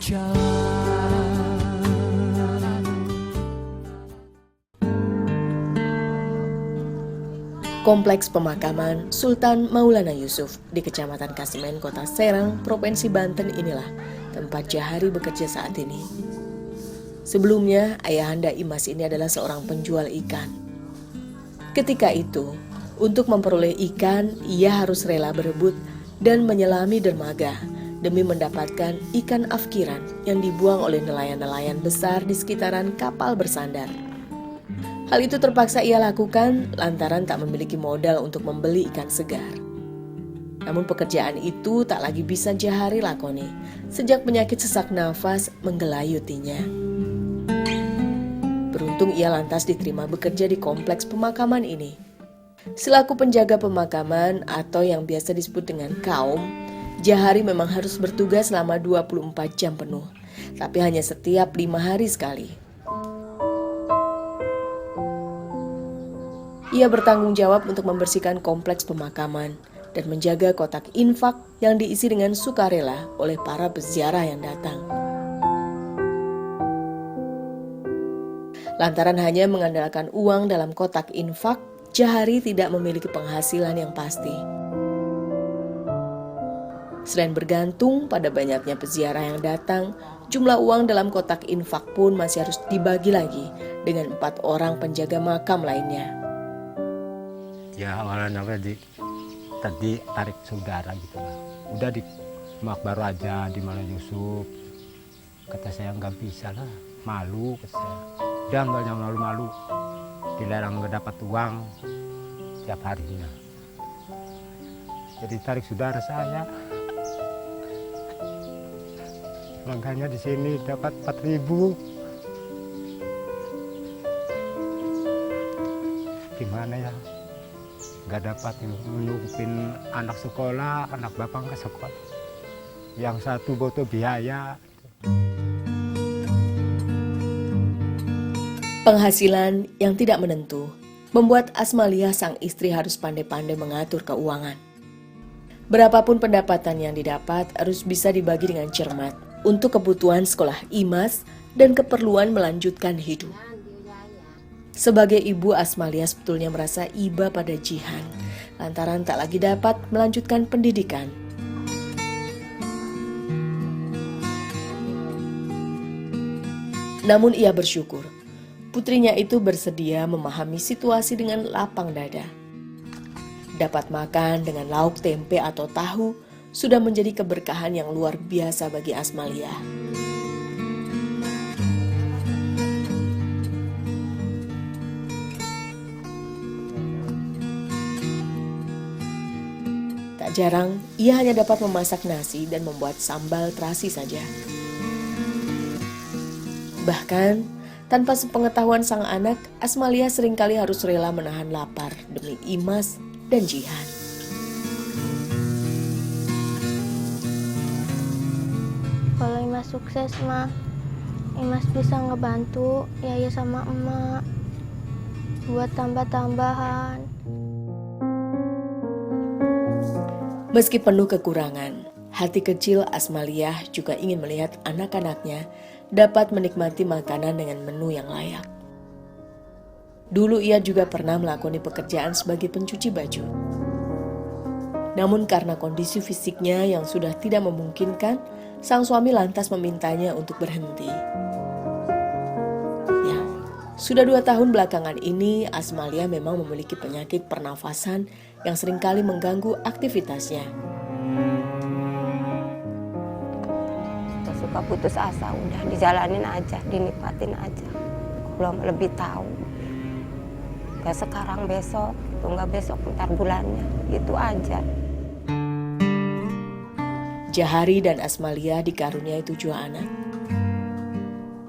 Kompleks pemakaman Sultan Maulana Yusuf di Kecamatan Kasimen, Kota Serang, Provinsi Banten inilah tempat Jahari bekerja saat ini. Sebelumnya, ayahanda Imas ini adalah seorang penjual ikan. Ketika itu, untuk memperoleh ikan, ia harus rela berebut dan menyelami dermaga demi mendapatkan ikan afkiran yang dibuang oleh nelayan-nelayan besar di sekitaran kapal bersandar. Hal itu terpaksa ia lakukan lantaran tak memiliki modal untuk membeli ikan segar. Namun pekerjaan itu tak lagi bisa Jahari lakoni sejak penyakit sesak nafas menggelayutinya. Beruntung ia lantas diterima bekerja di kompleks pemakaman ini. Selaku penjaga pemakaman atau yang biasa disebut dengan kaum, Jahari memang harus bertugas selama 24 jam penuh, tapi hanya setiap 5 hari sekali. Ia bertanggung jawab untuk membersihkan kompleks pemakaman dan menjaga kotak infak yang diisi dengan sukarela oleh para peziarah yang datang. Lantaran hanya mengandalkan uang dalam kotak infak, Jahari tidak memiliki penghasilan yang pasti. Selain bergantung pada banyaknya peziarah yang datang, jumlah uang dalam kotak infak pun masih harus dibagi lagi dengan 4 orang penjaga makam lainnya. Ya awalnya tadi tarik saudara gitu lah. Udah di makbar aja di mana Yusuf. Kata saya nggak bisa lah, malu kata saya. Udah nggak yang malu-malu. Dilarang nggak dapat uang tiap harinya. Jadi tarik saudara saya. Makanya di sini dapat 4.000. Gimana ya? Nggak dapat menutupin anak sekolah, anak bapak nggak sekolah. Yang satu butuh biaya. Penghasilan yang tidak menentu membuat Asmaliah sang istri harus pandai-pandai mengatur keuangan. Berapapun pendapatan yang didapat harus bisa dibagi dengan cermat untuk kebutuhan sekolah Imas dan keperluan melanjutkan hidup. Sebagai ibu, Asmaliah sebetulnya merasa iba pada Jihan lantaran tak lagi dapat melanjutkan pendidikan. Namun ia bersyukur putrinya itu bersedia memahami situasi dengan lapang dada. Dapat makan dengan lauk tempe atau tahu sudah menjadi keberkahan yang luar biasa bagi Asmaliah. Tak jarang, ia hanya dapat memasak nasi dan membuat sambal terasi saja. Bahkan, tanpa sepengetahuan sang anak, Asmaliah seringkali harus rela menahan lapar demi Imas dan Jihan. Kalau Imas sukses mah, Imas bisa ngebantu Yaya sama emak buat tambah-tambahan. Meski penuh kekurangan, hati kecil Asmaliah juga ingin melihat anak-anaknya dapat menikmati makanan dengan menu yang layak. Dulu ia juga pernah melakoni pekerjaan sebagai pencuci baju. Namun karena kondisi fisiknya yang sudah tidak memungkinkan, sang suami lantas memintanya untuk berhenti. Ya, sudah 2 tahun belakangan ini Asmaliah memang memiliki penyakit pernafasan yang seringkali mengganggu aktivitasnya. Suka putus asa, udah dijalanin aja, dinikmatin aja. Belum lebih tahu. Gak sekarang besok, nggak besok ntar bulannya, gitu aja. Jahari dan Asmaliah dikaruniai 7 anak.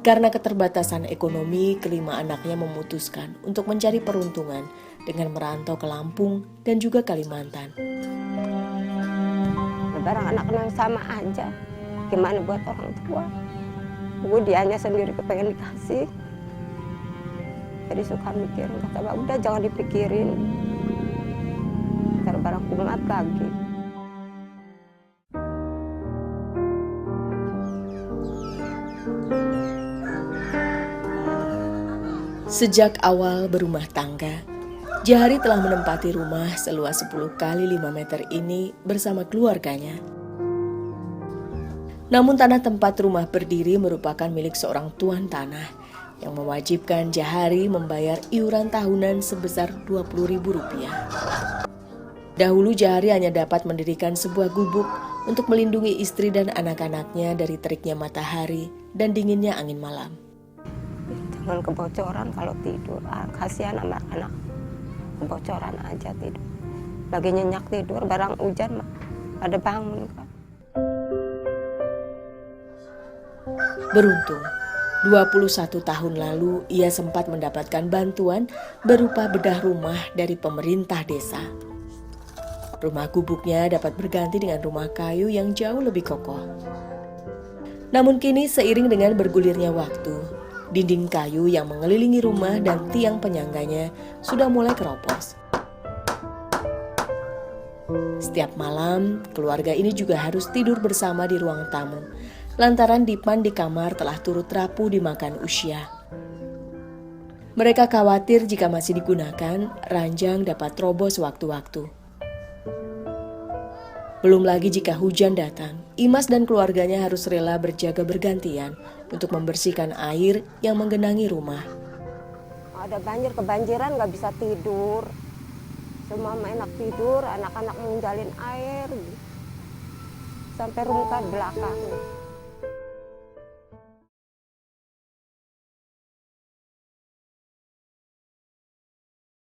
Karena keterbatasan ekonomi, kelima anaknya memutuskan untuk mencari peruntungan dengan merantau ke Lampung dan juga Kalimantan. Barang anak-anak sama aja. Gimana buat orang tua? Gue dianya sendiri kepengen dikasih. Jadi suka mikir, kata udah jangan dipikirin. Ntar barang kumat lagi. Sejak awal berumah tangga, Jahari telah menempati rumah seluas 10 kali 5 meter ini bersama keluarganya. Namun tanah tempat rumah berdiri merupakan milik seorang tuan tanah yang mewajibkan Jahari membayar iuran tahunan sebesar Rp20.000. Dahulu Jahari hanya dapat mendirikan sebuah gubuk untuk melindungi istri dan anak-anaknya dari teriknya matahari dan dinginnya angin malam. Jangan kebocoran kalau tidur. Kasihan anak-anak. Kebocoran aja tidur. Lagi nyenyak tidur, barang hujan ada bangun kan. Beruntung, 21 tahun lalu ia sempat mendapatkan bantuan berupa bedah rumah dari pemerintah desa. Rumah gubuknya dapat berganti dengan rumah kayu yang jauh lebih kokoh. Namun kini seiring dengan bergulirnya waktu, dinding kayu yang mengelilingi rumah dan tiang penyangganya sudah mulai keropos. Setiap malam, keluarga ini juga harus tidur bersama di ruang tamu, lantaran dipan di kamar telah turut rapuh dimakan usia. Mereka khawatir jika masih digunakan, ranjang dapat roboh sewaktu-waktu. Belum lagi jika hujan datang, Imas dan keluarganya harus rela berjaga bergantian untuk membersihkan air yang menggenangi rumah. Ada banjir, kebanjiran nggak bisa tidur. Semua enak tidur, anak-anak menjalin air. Sampai rumah belakang.